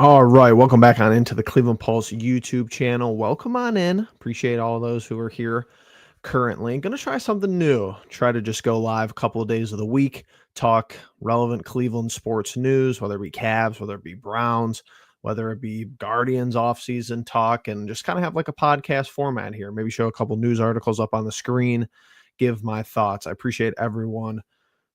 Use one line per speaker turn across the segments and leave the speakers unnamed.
All right, welcome back on into the Cleveland Pulse YouTube channel. Welcome on in. Appreciate all those who are here currently. Going to try something new. Try to just go live a couple of days of the week, talk relevant Cleveland sports news, whether it be Cavs, whether it be Browns, whether it be Guardians offseason talk, and just kind of have like a podcast format here. Maybe show a couple news articles up on the screen, give my thoughts. I appreciate everyone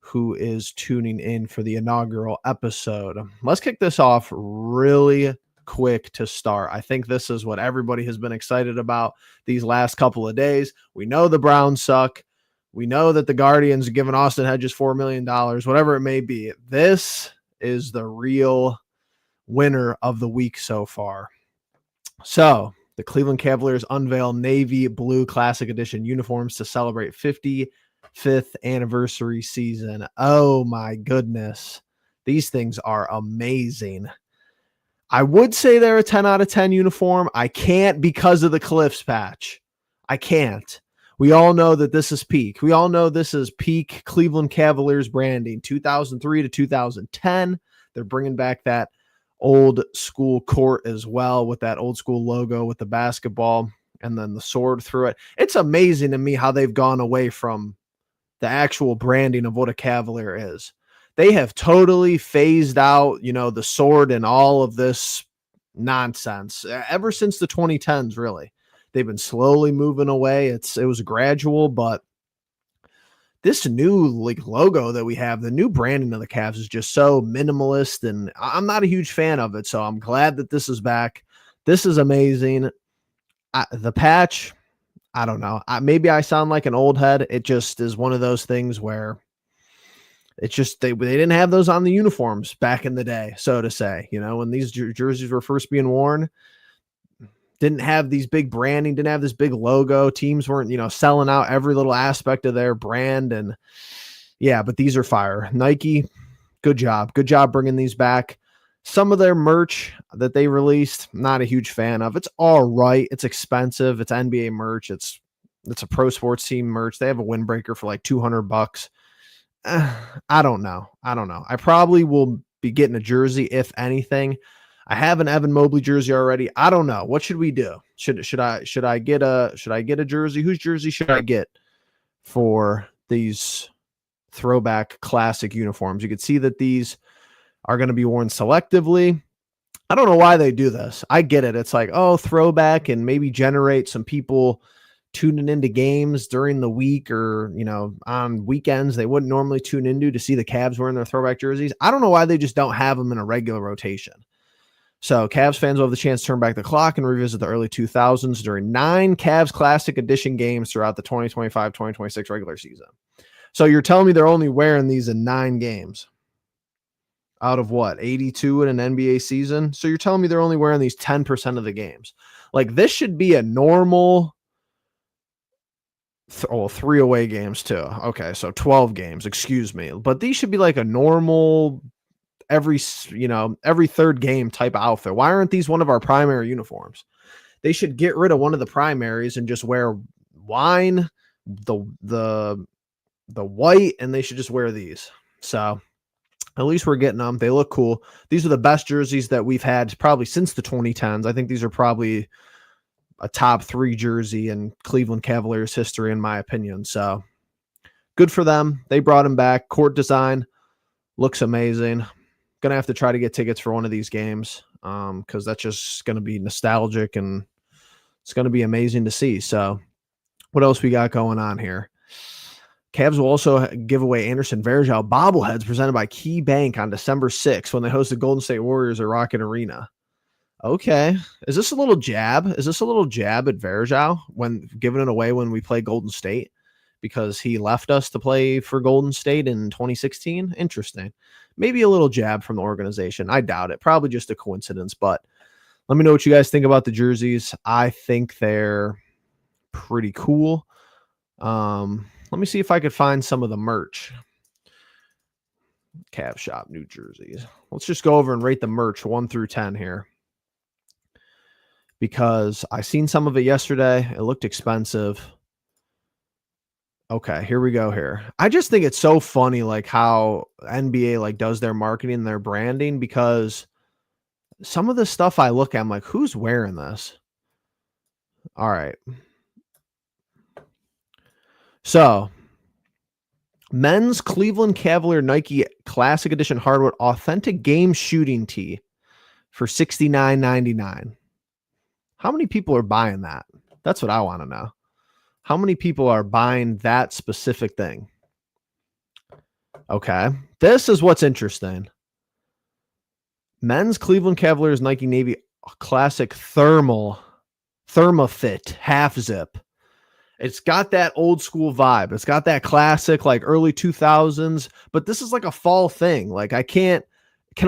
who is tuning in for the inaugural episode. Let's kick this off really quick to start. I think this is what everybody has been excited about these last couple of days. We know the Browns suck. We know that the Guardians are giving Austin Hedges $4 million, whatever it may be. This is the real winner of the week so far. So the Cleveland Cavaliers unveil navy blue classic edition uniforms to celebrate 55th anniversary season. Oh my goodness. These things are amazing. I would say they're a 10 out of 10 uniform. I can't because of the Cliffs patch. I can't. We all know that this is peak. We all know this is peak Cleveland Cavaliers branding, 2003 to 2010. They're bringing back that old school court as well with that old school logo with the basketball and then the sword through it. It's amazing to me how they've gone away from the actual branding of what a Cavalier is. They have totally phased out, the sword and all of this nonsense ever since the 2010s, really. They've been slowly moving away. It was gradual, but this new logo that we have, the new branding of the Cavs is just so minimalist, and I'm not a huge fan of it. So I'm glad that this is back. This is amazing. The patch, I don't know. Maybe I sound like an old head. It just is one of those things where it's just they didn't have those on the uniforms back in the day, so to say. When these jerseys were first being worn, didn't have these big branding, didn't have this big logo. Teams weren't, selling out every little aspect of their brand. And yeah, but these are fire. Nike, good job. Good job bringing these back. Some of their merch that they released, not a huge fan of. It's all right. It's expensive. It's NBA merch. It's a pro sports team merch. They have a windbreaker for like $200. I don't know. I probably will be getting a jersey, if anything. I have an Evan Mobley jersey already. I don't know. What should we do? Should I get a jersey? Whose jersey should I get for these throwback classic uniforms? You can see that these are going to be worn selectively. I don't know why they do this. I get it. It's like, throwback and maybe generate some people tuning into games during the week or, on weekends they wouldn't normally tune into to see the Cavs wearing their throwback jerseys. I don't know why they just don't have them in a regular rotation. So Cavs fans will have the chance to turn back the clock and revisit the early 2000s during 9 Cavs Classic Edition games throughout the 2025-2026 regular season. So you're telling me they're only wearing these in 9 games out of what, 82 in an NBA season? So you're telling me they're only wearing these 10% of the games. Like, this should be a normal 3 away games too. Okay, so 12 games, excuse me. But these should be like a normal every third game type of outfit. Why aren't these one of our primary uniforms? They should get rid of one of the primaries and just wear wine, the white, and they should just wear these. So at least we're getting them. They look cool. These are the best jerseys that we've had probably since the 2010s. I think these are probably a top 3 jersey in Cleveland Cavaliers history, in my opinion. So good for them. They brought him back. Court design looks amazing. Gonna have to try to get tickets for one of these games because that's just gonna be nostalgic and it's gonna be amazing to see. So what else we got going on here? Cavs will also give away Anderson Varejao bobbleheads presented by Key Bank on December 6th when they host the Golden State Warriors at Rocket Arena. Okay. Is this a little jab? Is this a little jab at Varejao when giving it away when we play Golden State because he left us to play for Golden State in 2016? Interesting. Maybe a little jab from the organization. I doubt it. Probably just a coincidence, but let me know what you guys think about the jerseys. I think they're pretty cool. Let me see if I could find some of the merch. Cav Shop, New Jerseys. Let's just go over and rate the merch 1 through 10 here. Because I seen some of it yesterday. It looked expensive. Okay, here we go here. I just think it's so funny, like how NBA does their marketing, their branding, because some of the stuff I look at, I'm like, who's wearing this? All right. So, men's Cleveland Cavalier Nike Classic Edition Hardwood Authentic Game Shooting Tee for $69.99. How many people are buying that? That's what I want to know. How many people are buying that specific thing? Okay. This is what's interesting. Men's Cleveland Cavaliers Nike Navy Classic Thermofit half zip. It's got that old school vibe. It's got that classic, like early 2000s, but this is like a fall thing. Like can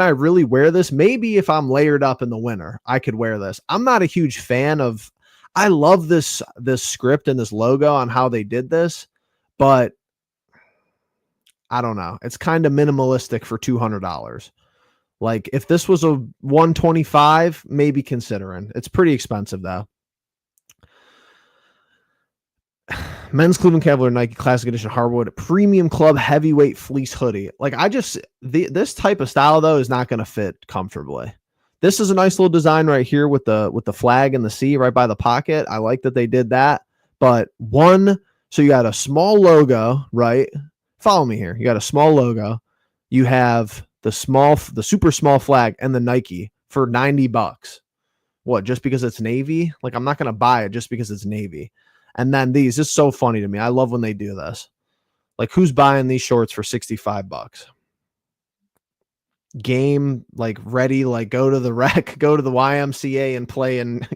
I really wear this? Maybe if I'm layered up in the winter, I could wear this. I'm not a huge fan of, I love this script and this logo on how they did this, but I don't know. It's kind of minimalistic for $200. Like if this was a 125, maybe considering. It's pretty expensive though. Men's Cleveland Cavalier Nike Classic Edition Hardwood Premium Club Heavyweight Fleece Hoodie. Like this type of style though is not going to fit comfortably. This is a nice little design right here with the flag and the C right by the pocket. I like that they did that. But so you got a small logo, right? Follow me here. You got a small logo. You have the super small flag and the Nike for $90. What, just because it's navy? Like I'm not going to buy it just because it's navy. And then these, it's so funny to me. I love when they do this. Like who's buying these shorts for $65? Game, like ready, like go to the rec, go to the YMCA and play in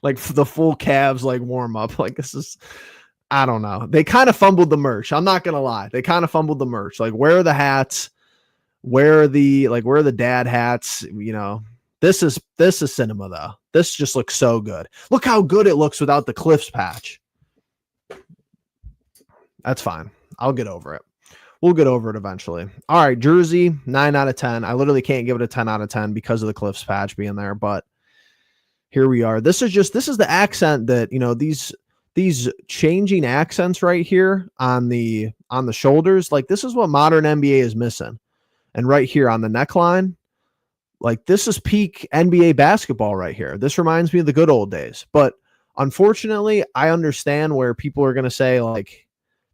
like the full Cavs, like warm up. Like this is, I don't know. They kind of fumbled the merch. I'm not going to lie. They kind of fumbled the merch. Like where are the hats? Where are the dad hats? You know, this is cinema though. This just looks so good. Look how good it looks without the Cliffs patch. That's fine. I'll get over it. We'll get over it eventually. All right, jersey, 9 out of 10. I literally can't give it a 10 out of 10 because of the Cliffs patch being there, but here we are. This is the accent that, you know, these changing accents right here on the shoulders, like this is what modern NBA is missing. And right here on the neckline, like this is peak NBA basketball right here. This reminds me of the good old days. But unfortunately, I understand where people are going to say like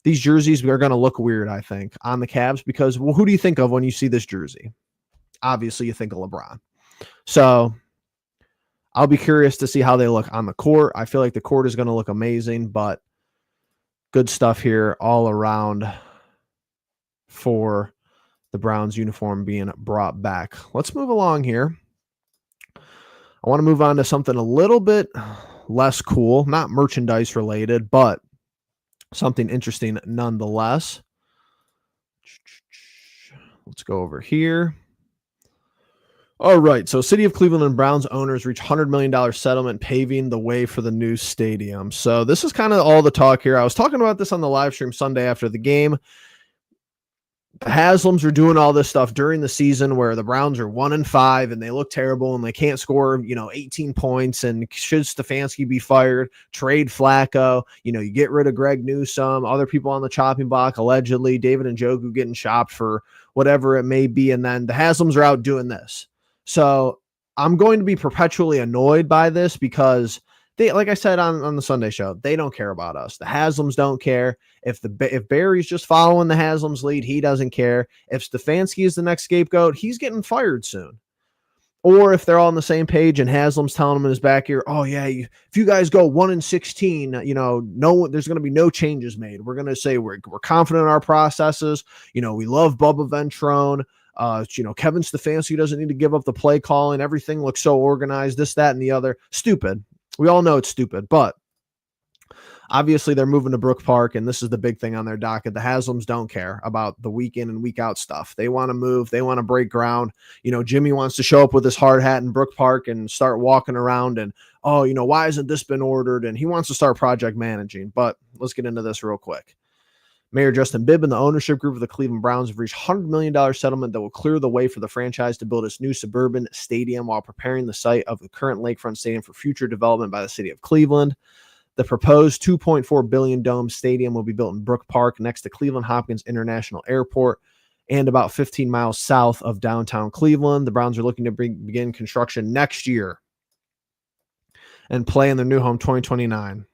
these jerseys are going to look weird, I think, on the Cavs because, well, who do you think of when you see this jersey? Obviously, you think of LeBron. So I'll be curious to see how they look on the court. I feel like the court is going to look amazing, but good stuff here all around for the Browns uniform being brought back. Let's move along here. I want to move on to something a little bit less cool, not merchandise related, but something interesting nonetheless. Let's go over here. All right, so City of Cleveland and Browns owners reach $100 million settlement, paving the way for the new stadium. So this is kind of all the talk here. I was talking about this on the live stream Sunday after the game. The Haslams are doing all this stuff during the season where the Browns are 1-5 and they look terrible and they can't score, 18 points. And should Stefanski be fired? Trade Flacco. You get rid of Greg Newsome, other people on the chopping block, allegedly David Njoku getting shopped for whatever it may be. And then the Haslams are out doing this. So I'm going to be perpetually annoyed by this because they, like I said on the Sunday show, they don't care about us. The Haslams don't care. If Barry's just following the Haslams lead, he doesn't care. If Stefanski is the next scapegoat, he's getting fired soon. Or if they're all on the same page and Haslam's telling him in his back ear, oh yeah, if you guys go 1-16, there's going to be no changes made. We're going to say we're confident in our processes. We love Bubba Ventrone. Kevin Stefanski doesn't need to give up the play calling. Everything looks so organized, this, that, and the other. Stupid. We all know it's stupid, but obviously they're moving to Brook Park, and this is the big thing on their docket. The Haslams don't care about the week in and week out stuff. They want to move. They want to break ground. Jimmy wants to show up with his hard hat in Brook Park and start walking around and, why hasn't this been ordered? And he wants to start project managing. But let's get into this real quick. Mayor Justin Bibb and the ownership group of the Cleveland Browns have reached $100 million settlement that will clear the way for the franchise to build its new suburban stadium while preparing the site of the current lakefront stadium for future development by the city of Cleveland. The proposed $2.4 billion dome stadium will be built in Brook Park next to Cleveland Hopkins International Airport and about 15 miles south of downtown Cleveland. The Browns are looking to begin construction next year and play in their new home 2029.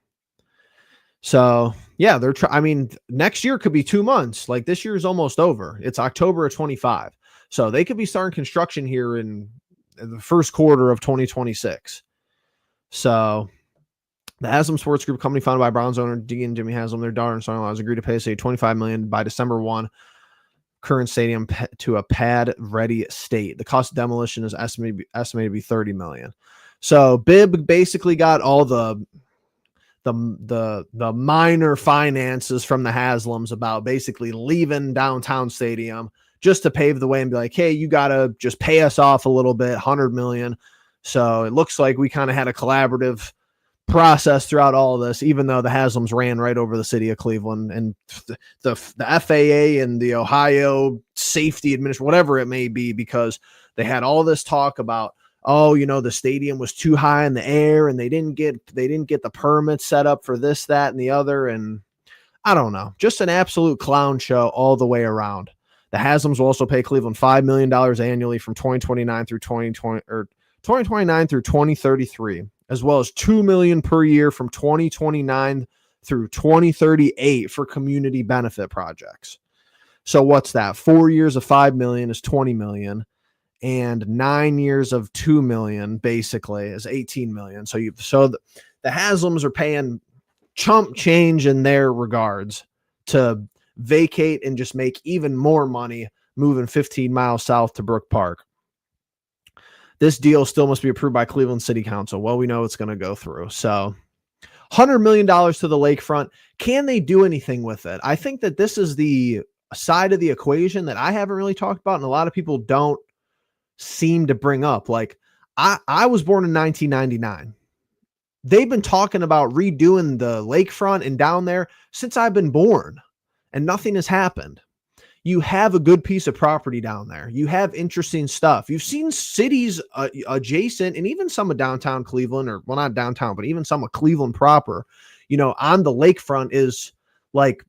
So yeah, I mean, next year could be 2 months. Like, this year is almost over. It's October of 25. So they could be starting construction here in the first quarter of 2026. So the Haslam Sports Group, company founded by Browns owner Dee and Jimmy Haslam, their daughter and son-in-law, has agreed to pay say $25 million by December 1. Current stadium to a pad-ready state. The cost of demolition is estimated to be $30 million. So Bibb basically got all the minor finances from the Haslams about basically leaving downtown stadium just to pave the way and be like, hey, you got to just pay us off a little bit, $100 million. So it looks like we kind of had a collaborative process throughout all of this, even though the Haslams ran right over the city of Cleveland, and the FAA and the Ohio Safety Administration, whatever it may be, because they had all this talk about, oh, the stadium was too high in the air and they didn't get the permits set up for this, that, and the other. And I don't know, just an absolute clown show all the way around. The Haslams will also pay Cleveland $5 million annually from 2029 through 2033, as well as $2 million per year from 2029 through 2038 for community benefit projects. So what's that? 4 years of $5 million is $20 million, and 9 years of $2 million basically is $18 million. So the Haslams are paying chump change in their regards to vacate and just make even more money moving 15 miles south to Brook Park. This deal still must be approved by Cleveland City Council. Well, we know it's going to go through. So $100 million to the lakefront. Can they do anything with it? I think that this is the side of the equation that I haven't really talked about, and a lot of people don't seem to bring up. Like, I was born in 1999. They've been talking about redoing the lakefront and down there since I've been born, and nothing has happened. You have a good piece of property down there. You have interesting stuff. You've seen cities adjacent, and even some of downtown Cleveland, or well, not downtown, but even some of Cleveland proper, on the lakefront is like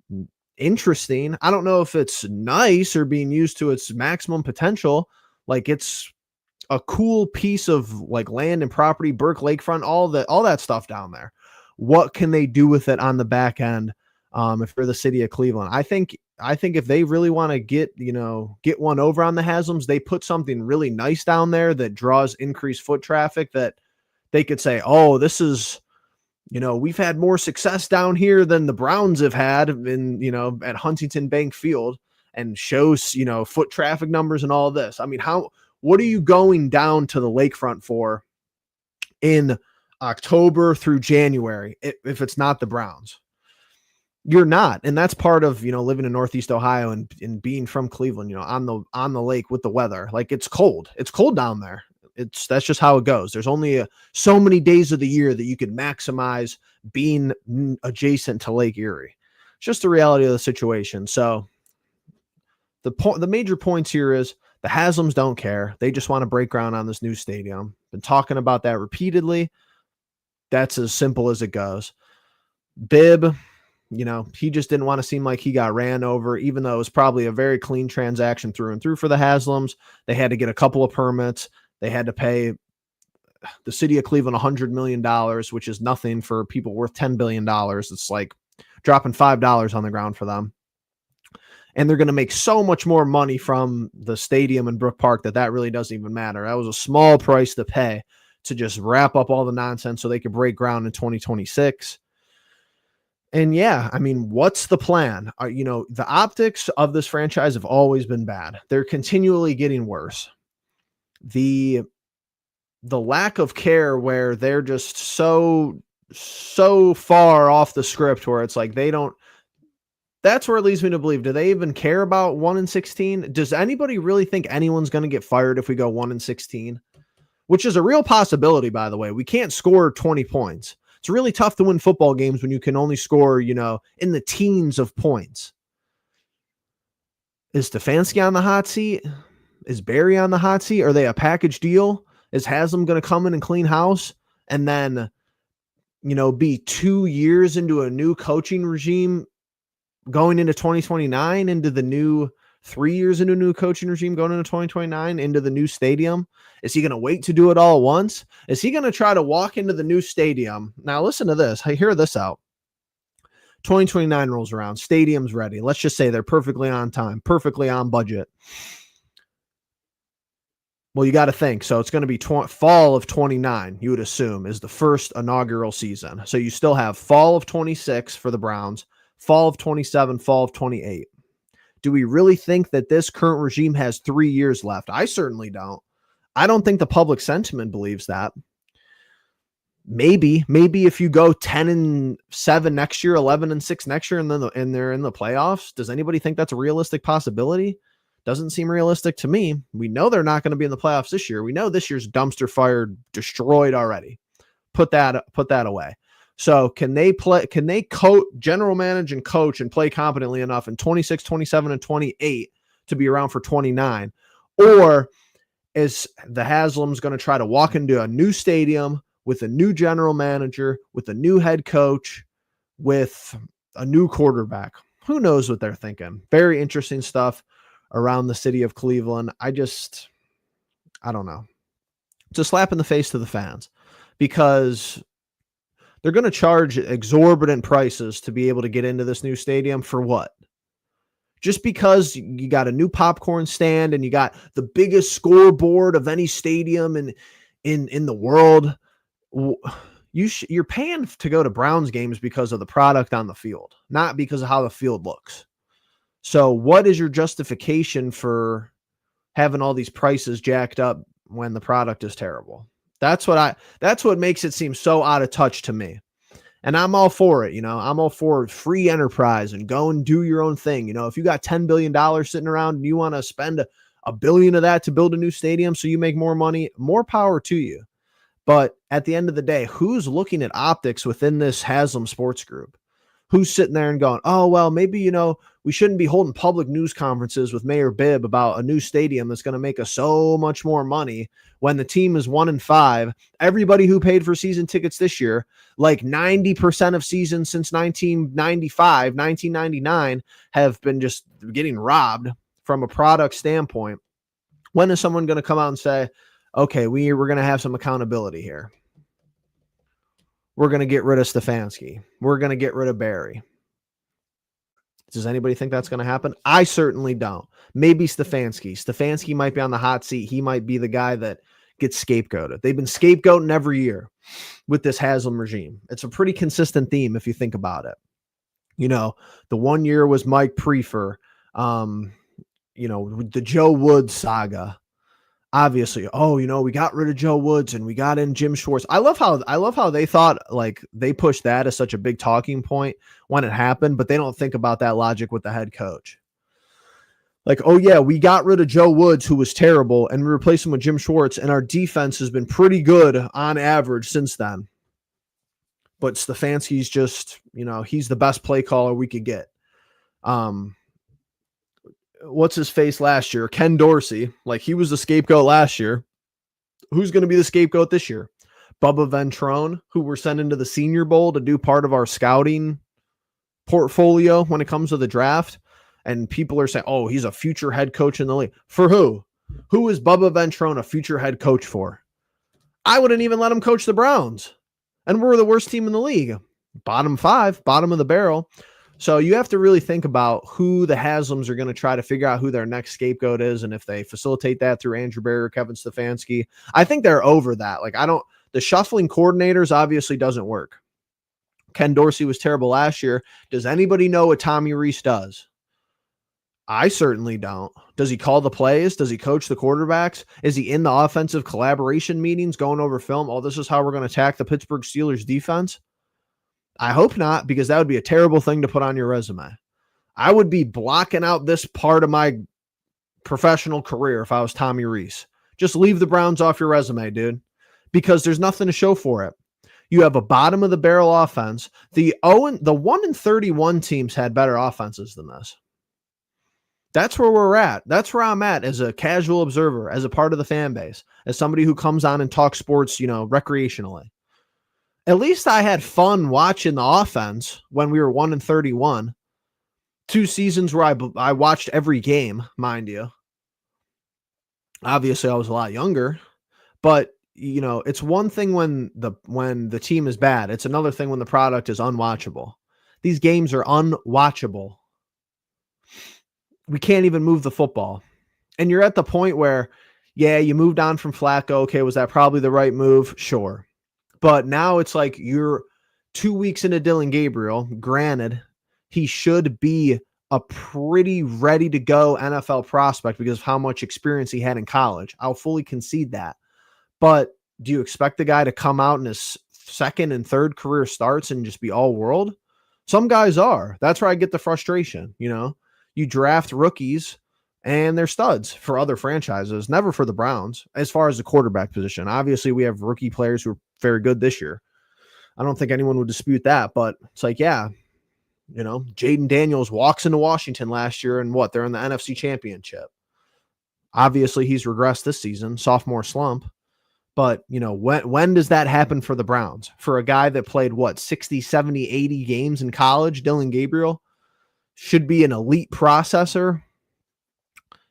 interesting. I don't know if it's nice or being used to its maximum potential. Like, it's a cool piece of like land and property, Burke Lakefront, all that stuff down there. What can they do with it on the back end? For the city of Cleveland, I think if they really want to get one over on the Haslams, they put something really nice down there that draws increased foot traffic, that they could say, oh, this is, we've had more success down here than the Browns have had in, at Huntington Bank Field, and shows, foot traffic numbers and all this. I mean, what are you going down to the lakefront for in October through January if it's not the Browns? You're not. And that's part of, living in Northeast Ohio and being from Cleveland, on the lake with the weather. Like, it's cold. It's cold down there. That's just how it goes. There's only so many days of the year that you can maximize being adjacent to Lake Erie. It's just the reality of the situation. So the major points here is the Haslams don't care. They just want to break ground on this new stadium. Been talking about that repeatedly. That's as simple as it goes. Bibb, he just didn't want to seem like he got ran over, even though it was probably a very clean transaction through and through for the Haslams. They had to get a couple of permits. They had to pay the city of Cleveland $100 million, which is nothing for people worth $10 billion. It's like dropping $5 on the ground for them. And they're going to make so much more money from the stadium in Brook Park that really doesn't even matter. That was a small price to pay to just wrap up all the nonsense so they could break ground in 2026. And yeah, I mean, what's the plan? The optics of this franchise have always been bad. They're continually getting worse. The lack of care, where they're just so far off the script, where it's like that's where it leads me to believe, do they even care about 1-16? Does anybody really think anyone's going to get fired if we go 1-16? Which is a real possibility, by the way. We can't score 20 points. It's really tough to win football games when you can only score, in the teens of points. Is Stefanski on the hot seat? Is Barry on the hot seat? Are they a package deal? Is Haslam going to come in and clean house and then, be 2 years into a new coaching regime going into 2029, into the new 3 years into a new coaching regime going into 2029 into the new stadium? Is he going to wait to do it all at once? Is he going to try to walk into the new stadium? Now, listen to this. Hear this out. 2029 rolls around. Stadium's ready. Let's just say they're perfectly on time, perfectly on budget. Well, you got to think. So it's going to be fall of 29, you would assume, is the first inaugural season. So you still have fall of 26 for the Browns, fall of 27, fall of 28. Do we really think that this current regime has 3 years left? I certainly don't. I don't think the public sentiment believes that. Maybe if you go 10-7 next year, 11-6 next year, and then they're in the playoffs, does anybody think that's a realistic possibility? Doesn't seem realistic to me. We know they're not going to be in the playoffs this year. We know this year's dumpster fire, destroyed already. Put that away. So can they general manage and coach and play competently enough in 26, 27, and 28 to be around for 29? Or is the Haslams going to try to walk into a new stadium with a new general manager, with a new head coach, with a new quarterback? Who knows what they're thinking? Very interesting stuff around the city of Cleveland. I don't know. It's a slap in the face to the fans because they're going to charge exorbitant prices to be able to get into this new stadium for what? Just because you got a new popcorn stand and you got the biggest scoreboard of any stadium in the world, you're paying to go to Browns games because of the product on the field, not because of how the field looks. So what is your justification for having all these prices jacked up when the product is terrible? That's what makes it seem so out of touch to me. And I'm all for it. I'm all for free enterprise and go and do your own thing. If you got $10 billion sitting around and you want to spend a billion of that to build a new stadium so you make more money, more power to you. But at the end of the day, who's looking at optics within this Haslam Sports Group? Who's sitting there and going, oh, well, maybe, we shouldn't be holding public news conferences with Mayor Bibb about a new stadium that's going to make us so much more money when the team is 1-5. Everybody who paid for season tickets this year, like 90% of seasons since 1999, have been just getting robbed from a product standpoint. When is someone going to come out and say, okay, we're going to have some accountability here? We're going to get rid of Stefanski. We're going to get rid of Barry. Does anybody think that's going to happen? I certainly don't. Maybe Stefanski. Stefanski might be on the hot seat. He might be the guy that gets scapegoated. They've been scapegoating every year with this Haslam regime. It's a pretty consistent theme if you think about it. The one year was Mike Prefer. The Joe Woods saga. Obviously, we got rid of Joe Woods and we got in Jim Schwartz. I love how they thought like they pushed that as such a big talking point when it happened, but they don't think about that logic with the head coach. Like, oh yeah, we got rid of Joe Woods, who was terrible, and we replaced him with Jim Schwartz, and our defense has been pretty good on average since then. But Stefanski's just, he's the best play caller we could get. What's his face last year? Ken Dorsey. Like, he was the scapegoat last year. Who's going to be the scapegoat this year? Bubba Ventrone, who we're sending to the Senior Bowl to do part of our scouting portfolio when it comes to the draft. And people are saying, oh, he's a future head coach in the league. For who? Who is Bubba Ventrone a future head coach for? I wouldn't even let him coach the Browns. And we're the worst team in the league. Bottom 5, bottom of the barrel. So you have to really think about who the Haslams are going to try to figure out who their next scapegoat is. And if they facilitate that through Andrew Berry or Kevin Stefanski, I think they're over that. Like, the shuffling coordinators obviously doesn't work. Ken Dorsey was terrible last year. Does anybody know what Tommy Rees does? I certainly don't. Does he call the plays? Does he coach the quarterbacks? Is he in the offensive collaboration meetings going over film? Oh, this is how we're going to attack the Pittsburgh Steelers defense. I hope not, because that would be a terrible thing to put on your resume. I would be blocking out this part of my professional career if I was Tommy Rees. Just leave the Browns off your resume, dude, because there's nothing to show for it. You have a bottom of the barrel offense. The 1-31 teams had better offenses than this. That's where we're at. That's where I'm at as a casual observer, as a part of the fan base, as somebody who comes on and talks sports, recreationally. At least I had fun watching the offense when we were 1-31. 2 seasons where I watched every game, mind you. Obviously, I was a lot younger, but it's one thing when the team is bad. It's another thing when the product is unwatchable. These games are unwatchable. We can't even move the football. And you're at the point where, yeah, you moved on from Flacco. Okay, was that probably the right move? Sure. But now it's like you're 2 weeks into Dylan Gabriel. Granted, he should be a pretty ready to go NFL prospect because of how much experience he had in college. I'll fully concede that. But do you expect the guy to come out in his second and third career starts and just be all world? Some guys are. That's where I get the frustration. You draft rookies and they're studs for other franchises, never for the Browns, as far as the quarterback position. Obviously, we have rookie players who are very good this year. I don't think anyone would dispute that, but it's like, yeah, Jaden Daniels walks into Washington last year and they're in the NFC Championship. Obviously, he's regressed this season, sophomore slump. But, when does that happen for the Browns? For a guy that played, 60, 70, 80 games in college, Dylan Gabriel should be an elite processor.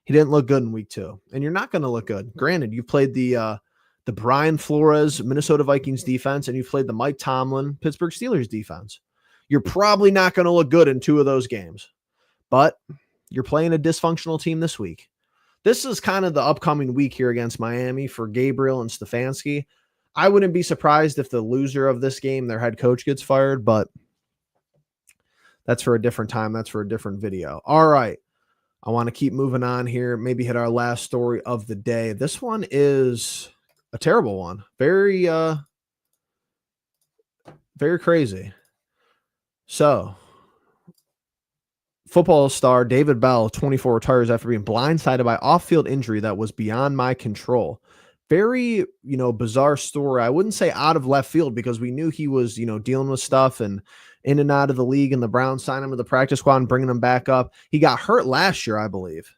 He didn't look good in week 2. And you're not going to look good. Granted, you played the Brian Flores Minnesota Vikings defense, and you played the Mike Tomlin Pittsburgh Steelers defense. You're probably not going to look good in 2 of those games. But you're playing a dysfunctional team this week. This is kind of the upcoming week here against Miami for Gabriel and Stefanski. I wouldn't be surprised if the loser of this game, their head coach, gets fired, but that's for a different time. That's for a different video. All right. I want to keep moving on here. Maybe hit our last story of the day. This one is a terrible one. Very, very crazy. So, football star David Bell, 24, retires after being blindsided by off-field injury that was beyond my control. Very, bizarre story. I wouldn't say out of left field because we knew he was, dealing with stuff and in and out of the league, and the Browns signed him to the practice squad and bringing him back up. He got hurt last year, I believe,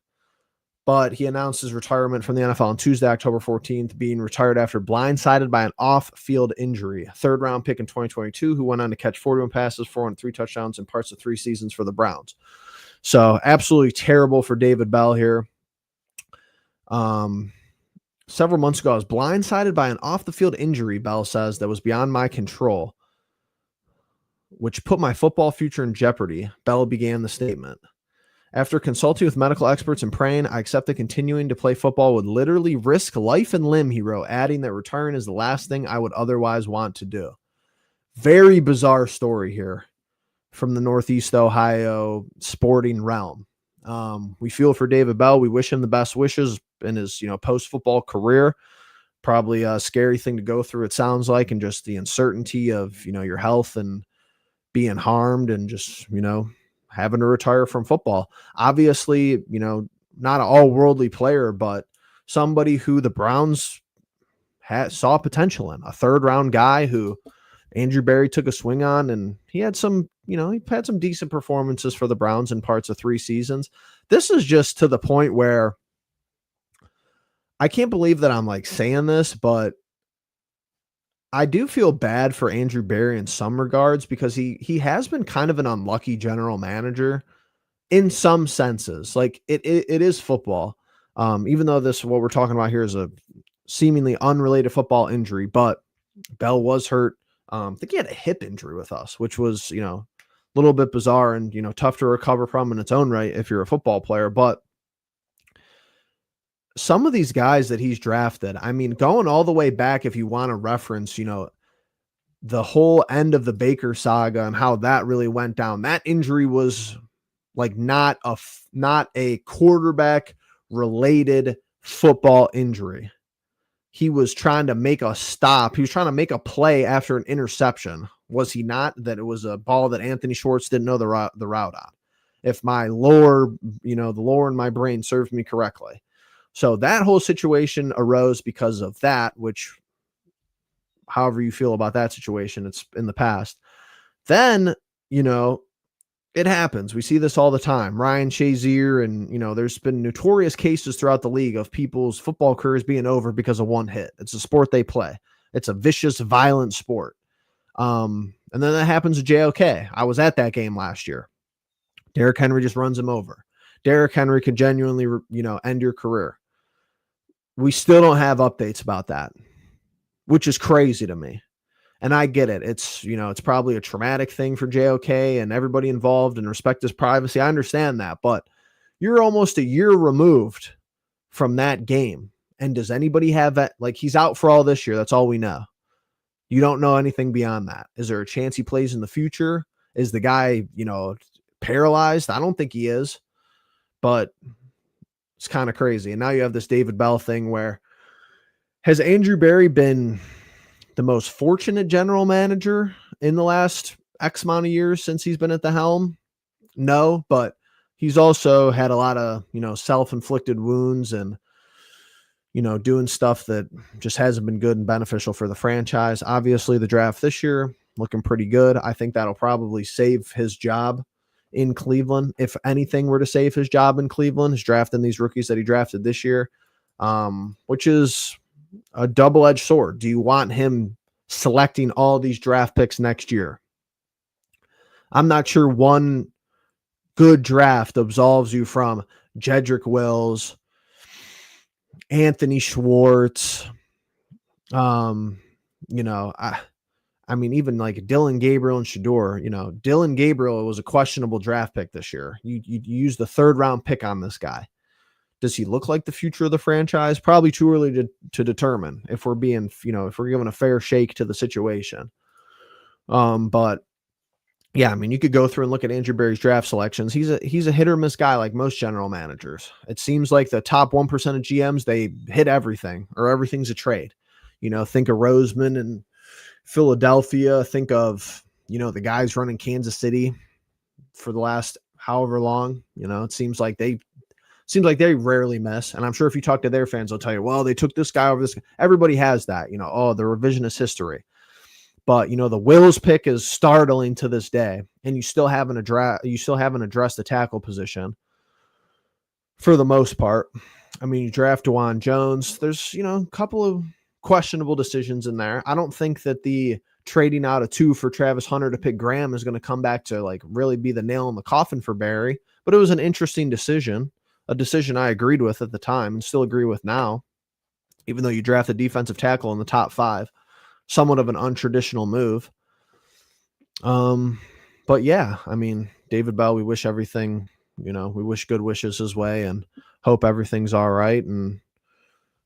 but he announced his retirement from the NFL on Tuesday, October 14th, being retired after blindsided by an off-field injury. Third-round pick in 2022 who went on to catch 41 passes, 403 touchdowns in parts of 3 seasons for the Browns. So absolutely terrible for David Bell here. Several months ago, I was blindsided by an off-the-field injury, Bell says, that was beyond my control, which put my football future in jeopardy. Bell began the statement. After consulting with medical experts and praying, I accept that continuing to play football would literally risk life and limb, he wrote, adding that retiring is the last thing I would otherwise want to do. Very bizarre story here from the Northeast Ohio sporting realm. We feel for David Bell. We wish him the best wishes in his, post-football career. Probably a scary thing to go through, it sounds like, and just the uncertainty of, your health and being harmed and just, having to retire from football. Obviously, not an all-worldly player, but somebody who the Browns saw potential in. A third-round guy who Andrew Berry took a swing on, and he had some, he had some decent performances for the Browns in parts of 3 seasons. This is just to the point where I can't believe that I'm saying this, but I do feel bad for Andrew Berry in some regards because he has been kind of an unlucky general manager in some senses. It is football. Even though what we're talking about here is a seemingly unrelated football injury, but Bell was hurt. I think he had a hip injury with us, which was, a little bit bizarre and, tough to recover from in its own right if you're a football player. But some of these guys that he's drafted, going all the way back, if you want to reference, the whole end of the Baker saga and how that really went down, that injury was not a quarterback related football injury. He was trying to make a stop. He was trying to make a play after an interception. Was he not? That it was a ball that Anthony Schwartz didn't know the route on. If my lower, the lower in my brain serves me correctly. So that whole situation arose because of that, which, however you feel about that situation, it's in the past. Then, it happens. We see this all the time. Ryan Shazier and, there's been notorious cases throughout the league of people's football careers being over because of one hit. It's a sport they play. It's a vicious, violent sport. And then that happens to JOK. I was at that game last year. Derrick Henry just runs him over. Derrick Henry could genuinely, end your career. We still don't have updates about that, which is crazy to me. And I get it. It's probably a traumatic thing for JOK and everybody involved, and respect his privacy. I understand that, but you're almost a year removed from that game. And does anybody have that? Like, he's out for all this year. That's all we know. You don't know anything beyond that. Is there a chance he plays in the future? Is the guy, paralyzed? I don't think he is, but it's kind of crazy. And now you have this David Bell thing where, has Andrew Berry been the most fortunate general manager in the last X amount of years since he's been at the helm? No, but he's also had a lot of, self-inflicted wounds and, doing stuff that just hasn't been good and beneficial for the franchise. Obviously, the draft this year looking pretty good. I think that'll probably save his job in Cleveland. If anything were to save his job in Cleveland, is drafting these rookies that he drafted this year, which is a double-edged sword. Do you want him selecting all these draft picks next year? I'm not sure one good draft absolves you from Jedrick Wills, Anthony Schwartz, even like Dylan Gabriel and Shador. Dylan Gabriel was a questionable draft pick this year. You used the 3rd round pick on this guy. Does he look like the future of the franchise? Probably too early to determine, if we're being, if we're giving a fair shake to the situation. But yeah, you could go through and look at Andrew Berry's draft selections. He's a hit or miss guy, like most general managers. It seems like the top 1% of GMs, they hit everything, or everything's a trade. Think of Roseman and Philadelphia. Think of, the guys running Kansas City for the last however long. It seems like they rarely miss. And I'm sure if you talk to their fans, they'll tell you, well, they took this guy over this guy. Everybody has that, the revisionist history. But, the Wills pick is startling to this day. And you still haven't addressed the tackle position for the most part. You draft DeJuan Jones. There's, a couple of questionable decisions in there. I don't think that the trading out of 2 for Travis Hunter to pick Graham is going to come back to like really be the nail in the coffin for Barry. But it was an interesting decision, a decision I agreed with at the time and still agree with now, even though you draft a defensive tackle in the top 5. Somewhat of an untraditional move. But yeah, David Bell, we wish everything, we wish good wishes his way and hope everything's all right. And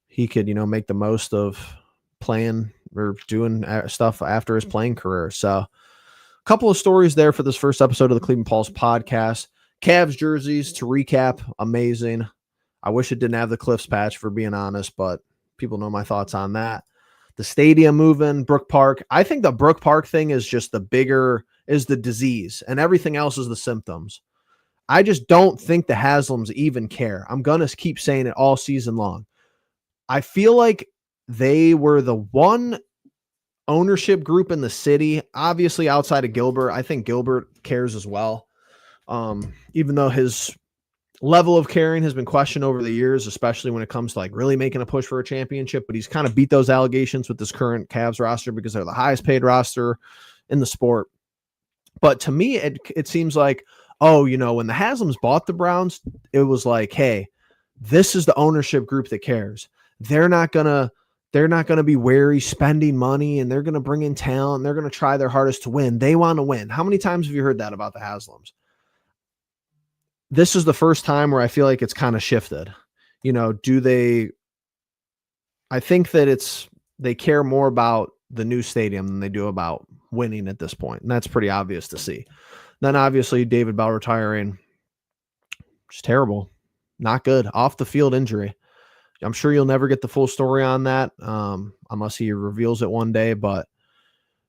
he could, make the most of playing or doing stuff after his playing career. So a couple of stories there for this first episode of the Cleveland Pulse podcast. Cavs jerseys, to recap, amazing. I wish it didn't have the Cliffs patch, for being honest, but people know my thoughts on that. The stadium moving, Brook Park. I think the Brook Park thing is just is the disease, and everything else is the symptoms. I just don't think the Haslams even care. I'm going to keep saying it all season long. I feel like they were the one ownership group in the city, obviously outside of Gilbert. I think Gilbert cares as well. Even though his level of caring has been questioned over the years, especially when it comes to like really making a push for a championship, but he's kind of beat those allegations with this current Cavs roster because they're the highest paid roster in the sport. But to me, it seems like, when the Haslams bought the Browns, it was like, hey, this is the ownership group that cares. They're not gonna be wary spending money, and they're gonna bring in talent. And they're gonna try their hardest to win. They want to win. How many times have you heard that about the Haslams? This is the first time where I feel like it's kind of shifted. I think that they care more about the new stadium than they do about winning at this point. And that's pretty obvious to see. Then obviously David Bell retiring, just terrible. Not good. Off the field injury. I'm sure you'll never get the full story on that unless he reveals it one day. But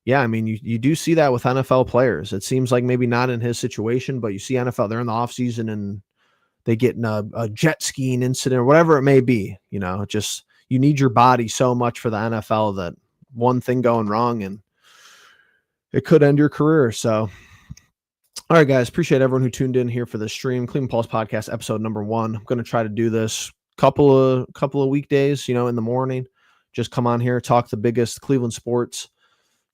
yeah, you do see that with NFL players. It seems like maybe not in his situation, but you see NFL, they're in the off season and they get in a jet skiing incident or whatever it may be. Just you need your body so much for the NFL that one thing going wrong and it could end your career. So, all right, guys, appreciate everyone who tuned in here for this stream. Cleveland Pulse Podcast episode number 1. I'm going to try to do this couple of weekdays, in the morning. Just come on here, talk the biggest Cleveland sports,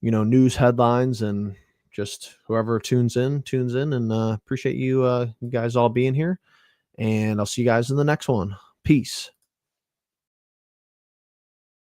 news headlines, and just whoever tunes in, and appreciate you, you guys all being here. And I'll see you guys in the next one. Peace.